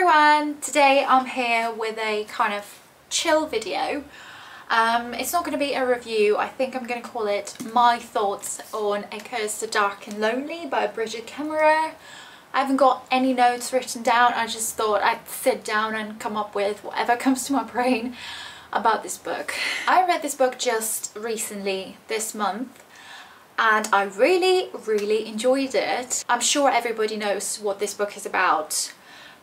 everyone, today I'm here with a kind of chill video. It's not going to be a review. I think I'm going to call it my thoughts on A Curse to Dark and Lonely by Brigid Kemmerer. I haven't got any notes written down. I just thought I'd sit down and come up with whatever comes to my brain about this book. I read this book just recently this month and I really enjoyed it. I'm sure everybody knows what this book is about,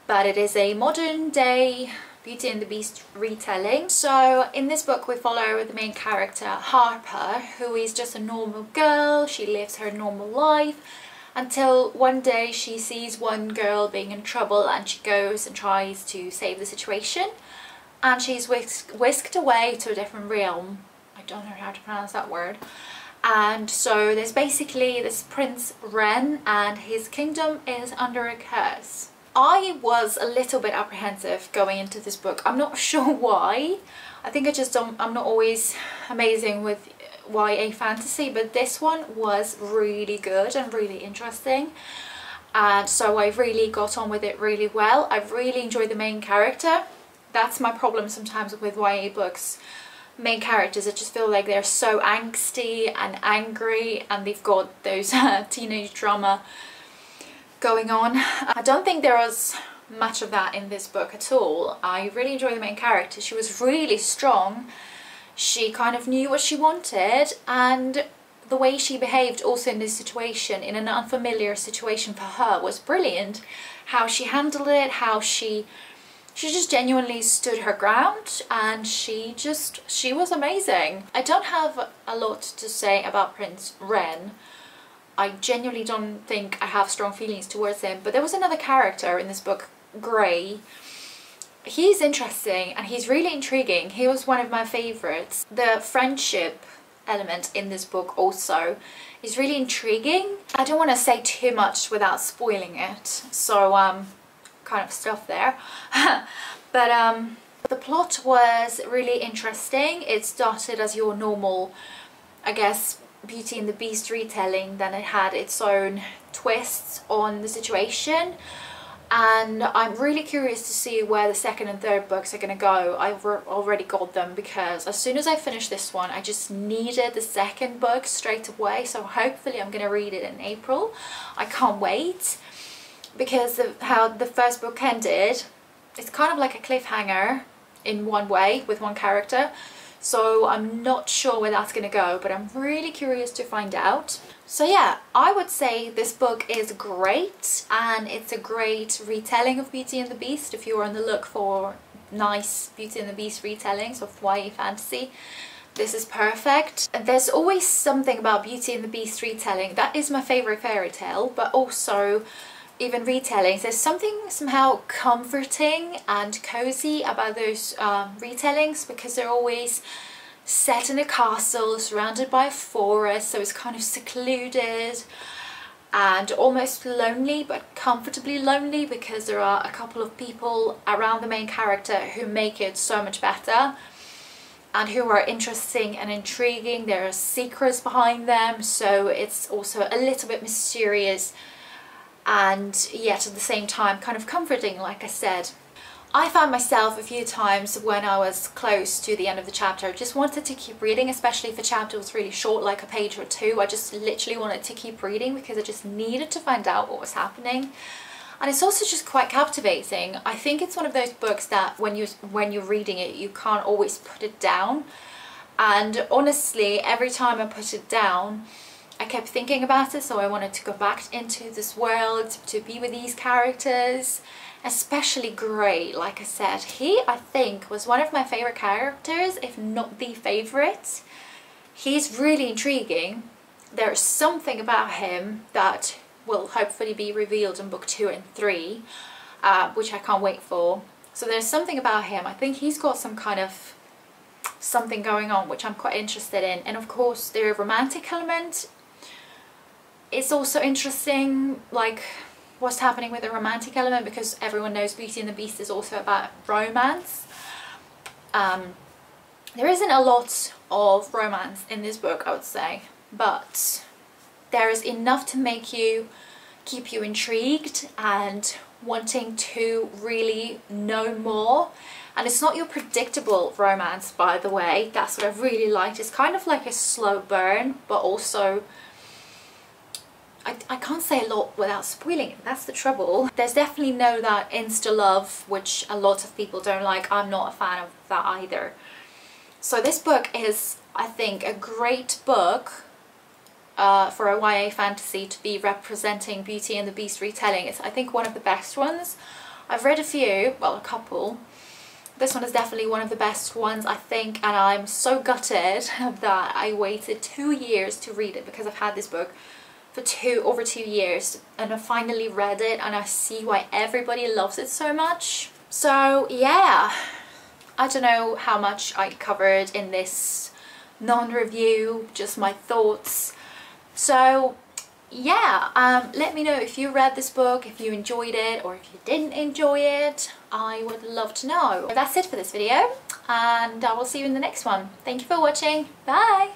but it is a modern day Beauty and the Beast retelling. So in this book we follow the main character Harper, who is just a normal girl. She lives her normal life until one day she sees one girl being in trouble and she goes and tries to save the situation, and she's whisked away to a different realm. I don't know how to pronounce that word. And so there's basically this Prince Ren and his kingdom is under a curse. I was a little bit apprehensive going into this book. I'm not sure why. I think I'm not always amazing with YA fantasy, but this one was really good and really interesting. And so I really got on with it really well. I really enjoyed the main character. That's my problem sometimes with YA books. Main characters, I just feel like they're so angsty and angry and they've got those teenage drama going on. I don't think there was much of that in this book at all. I really enjoyed the main character. She was really strong. She kind of knew what she wanted, and the way she behaved also in this situation, in an unfamiliar situation for her, was brilliant. How she handled it, how she just genuinely stood her ground, and she was amazing. I don't have a lot to say about Prince Ren. I genuinely don't think I have strong feelings towards him, but there was another character in this book, Gray. He's interesting and he's really intriguing. He was one of my favorites. The friendship element in this book also is really intriguing. I don't want to say too much without spoiling it, so kind of stuff there. But the plot was really interesting. It started as your normal, I guess, Beauty and the Beast retelling, then it had its own twists on the situation, and I'm really curious to see where the second and third books are going to go. I've already got them because as soon as I finished this one I just needed the second book straight away, so hopefully I'm going to read it in April. I can't wait, because of how the first book ended, it's kind of like a cliffhanger in one way with one character. So I'm not sure where that's going to go, but I'm really curious to find out. So yeah, I would say this book is great, and it's a great retelling of Beauty and the Beast if you're on the look for nice Beauty and the Beast retellings of YA fantasy. This is perfect. And there's always something about Beauty and the Beast retelling. That is my favourite fairy tale, but also even retellings, there's something somehow comforting and cozy about those retellings, because they're always set in a castle surrounded by a forest, so it's kind of secluded and almost lonely, but comfortably lonely, because there are a couple of people around the main character who make it so much better and who are interesting and intriguing. There are secrets behind them, so it's also a little bit mysterious and yet at the same time kind of comforting, like I said. I found myself a few times when I was close to the end of the chapter, I just wanted to keep reading, especially if a chapter was really short, like a page or two. I just literally wanted to keep reading because I just needed to find out what was happening. And it's also just quite captivating. I think it's one of those books that when you're reading it, you can't always put it down. And honestly, every time I put it down, I kept thinking about it, so I wanted to go back into this world, to be with these characters, especially Gray. Like I said, he, I think, was one of my favourite characters, if not the favourite. He's really intriguing. There's something about him that will hopefully be revealed in book 2 and 3, which I can't wait for. So there's something about him. I think he's got some kind of something going on, which I'm quite interested in. And of course, the romantic element, it's also interesting, like what's happening with the romantic element, because everyone knows Beauty and the Beast is also about romance. There isn't a lot of romance in this book, I would say, but there is enough to make you keep you intrigued and wanting to really know more. And it's not your predictable romance, by the way. That's what I really liked. It's kind of like a slow burn, but also I can't say a lot without spoiling it. That's the trouble. There's definitely no that insta love, which a lot of people don't like. I'm not a fan of that either. So this book is, I think, a great book for a YA fantasy to be representing Beauty and the Beast retelling. It's, I think, one of the best ones. I've read a few, well, a couple. This one is definitely one of the best ones, I think, and I'm so gutted that I waited 2 years to read it, because I've had this book for over 2 years, and I finally read it, and I see why everybody loves it so much. So yeah, I don't know how much I covered in this non-review, just my thoughts. So yeah, let me know if you read this book, if you enjoyed it, or if you didn't enjoy it. I would love to know. That's it for this video, and I will see you in the next one. Thank you for watching. Bye!